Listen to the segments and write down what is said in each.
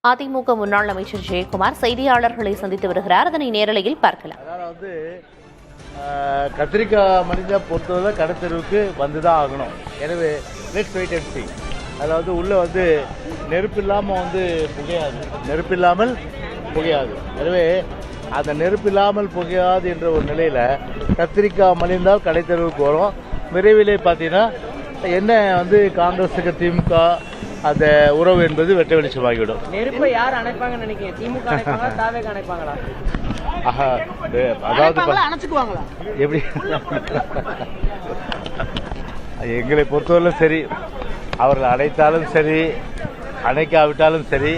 அதிமுக முன்னாள் அமைச்சர் ஜெயக்குமார் செய்தியாளர்களை சந்தித்து வருகிறார். அதனை நேரலையில் பார்க்கலாம். அதாவது கத்திரிக்காய் மனிதா பொறுத்தவரை கடத்தெருவுக்கு வந்துதான் ஆகணும். எனவே லெட்ஸ் வெயிட் அண்ட் சீ. அதாவது உள்ள நெருப்பு இல்லாமல் புகையாது, நெருப்பு இல்லாமல் புகையாது. எனவே அந்த நெருப்பு இல்லாமல் புகையாது என்ற ஒரு நிலையில் கத்திரிக்காய் மலிந்தால் கடைத்தெருவுக்கு வரும். விரைவிலே பார்த்தீங்கன்னா என்ன காங்கிரஸுக்கு திமுக அந்த உறவு என்பது வெட்ட வெளிச்சமாகிவிடும். நெருப்பை யார் அணைப்பாங்கன்னு நினைக்கிறீங்க? திமுக அணைப்பாங்களா, தாவேக அணைப்பாங்களா? அதாவது அணைச்சுக்குவாங்களா? எப்படி எங்களை பொறுத்தவரை சரி, அவர்கள் அணைத்தாலும் சரி, அணைக்காவிட்டாலும் சரி,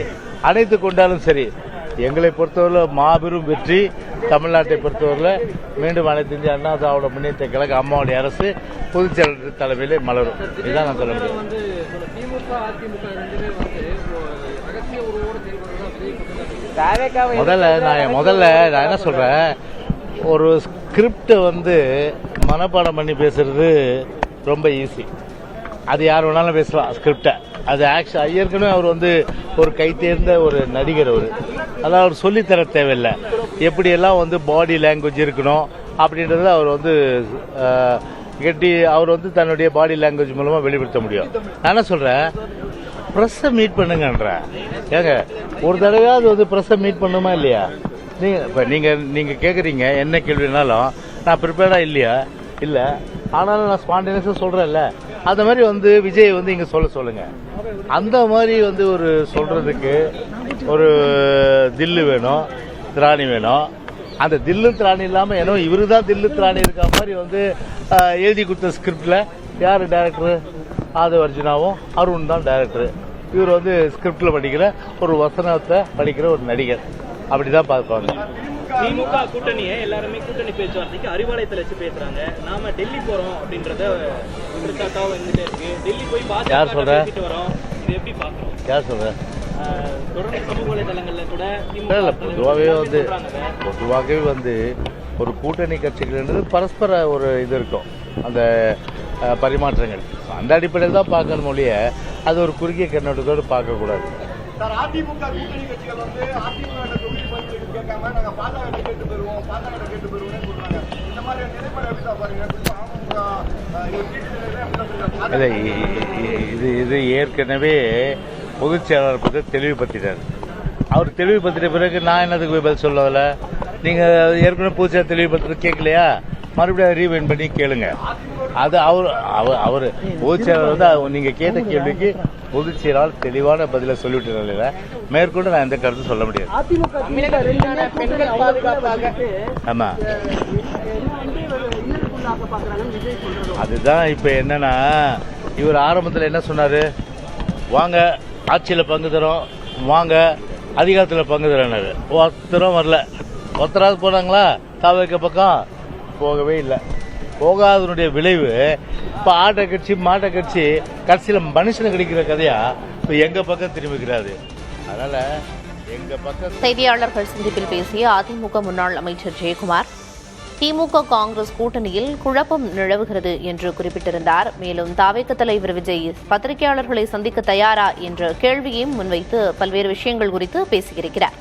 அணைத்து கொண்டாலும் சரி, எங்களை பொறுத்தவரை மாபெரும் வெற்றி. தமிழ்நாட்டை பொறுத்தவரை மீண்டும் அனைத்து இந்திய அண்ணா திராவிட முன்னேற்ற கழக அம்மாவுடைய அரசு பொதுச் செயலாளர் தலைமையிலே மலரும். இதுதான் நான் சொல்ல முடியும். முதல்ல நான் என்ன சொல்றேன், ஒரு ஸ்கிரிப்ட் மனப்பாடம் பண்ணி பேசுறது ரொம்ப ஈஸி. அது யார் வேணாலும் பேசலாம் ஸ்கிரிப்டை. அது ஆக்சுவல் ஏற்கனவே அவர் ஒரு கை தேர்ந்த ஒரு நடிகர். அதாவது அவர் சொல்லித்தர தேவையில்லை. எப்படியெல்லாம் பாடி லாங்குவேஜ் இருக்கணும் அப்படின்றத அவர் அவர் தன்னுடைய பாடி லாங்குவேஜ் மூலமா வெளிப்படுத்த முடியும். நான் என்ன சொல்றேன், பிரஸ்ஸை மீட் பண்ணுங்கன்ற. ஏங்க ஒரு தடவையாவது பிரஸ்ஸை மீட் பண்ணுமா இல்லையா? நீங்க கேக்குறீங்க என்ன கேள்வினாலும் நான் ப்ரிப்பேர்டா இல்லையா? இல்ல, ஆனாலும் நான் ஸ்பான்டேனியஸா சொல்றேன்ல. அந்த மாதிரி விஜய் இங்க சொல்லுங்க. அந்த மாதிரி ஒரு சொல்றதுக்கு ஒரு தில்லு வேணும், திராணி வேணும். அந்த தில்லு திராணி இல்லாம ஏன்னா இவரு தான் தில்லு திராணி இருக்க மாதிரி எழுதி கொடுத்த ஸ்கிரிப்ட்ல யாரு டைரக்டர்? ஆதவ அர்ஜுனாவும் அருண் தான் டைரக்டர். இவர் ஸ்கிரிப்ட்ல படிக்கிற ஒரு வசனத்தை படிக்கிற ஒரு நடிகர். அப்படிதான் பார்ப்பாங்க. திமுக கூட்டணியை எல்லாருமே கூட்டணி பேச்சுவார்த்தைக்கு அறிவாலயத்தில் வச்சு பேசுறாங்க. நாம டெல்லி போறோம் அப்படின்றத டெல்லி போய் யார் சொல்ற? இது எப்படி பாக்குறோம்? யார் சொல்ற? தொடர்ந்து சமூக வலைதளங்கள்ல கூட பொதுவாகவே ஒரு கூட்டணி கட்சிகள் பரஸ்பர ஒரு இது இருக்கும், அந்த பரிமாற்றங்கள். அந்த அடிப்படையில் தான் பார்க்கணும் மொழிய அது ஒரு குறுகிய கண்ணோட்டத்தோடு பார்க்க கூடாது. அதிமுக கூட்டணி கட்சிகள் அதிமுக கேட்காம நாங்க பாஜக கேட்டு பெறுவோம், பாஜக கேட்டு பெறுவோம் சொல்றாங்க. இந்த மாதிரி நிலைப்பாடு எப்படி பாருங்க? இது ஏற்கனவே பொதுச் செயலாளர் பற்றி தெளிவுபடுத்திட்டார். அவர் தெளிவுபடுத்திட்ட பிறகு நான் என்னதுக்கு பதில் சொல்லல? நீங்க ஏற்கனவே பொதுச் செயலாளர் தெளிவுபடுத்துறது கேட்கலையா? மறுபடியும் ரீவைண்ட் பண்ணி கேளுங்க. அது அவர் பொதுச் செயலாளர் நீங்க கேட்ட கேள்விக்கு பொதுச் செயலாளர் தெளிவான பதில சொல்லிவிட்டு மேற்கொண்டு நான் எந்த கருத்து சொல்ல முடியாது. ஆமா, அதுதான் இப்ப என்னன்னா, இவர் ஆரம்பத்தில் என்ன சொன்னாரு? வாங்க ஆட்சியில் பங்கு தரோம், வாங்க அதிகாரத்தில் பங்கு தரேன்னாரு. ஒருத்தரும் வரல. ஒருத்தராவது போனாங்களா? தாவேக பக்கம் போகவே இல்லை. போகாதனுடைய விளைவு இப்ப ஆட்ட கட்சி மாட்ட கட்சி கட்சியில மனுஷனுக்கு கிடைக்கிற கதையா இப்ப எங்க பக்கம் திரும்பிக்கிறாரு. அதனால எங்க பக்கம். செய்தியாளர்கள் சந்திப்பில் பேசிய அதிமுக முன்னாள் அமைச்சர் ஜெயக்குமார், திமுக காங்கிரஸ் கூட்டணியில் குழப்பம் நிலவுகிறது என்று குறிப்பிட்டிருந்தார். மேலும் தாவேக தலைவர் விஜய் பத்திரிகையாளர்களை சந்திக்க தயாரா என்ற கேள்வியையும் முன்வைத்து பல்வேறு விஷயங்கள் குறித்து பேசியிருக்கிறார்.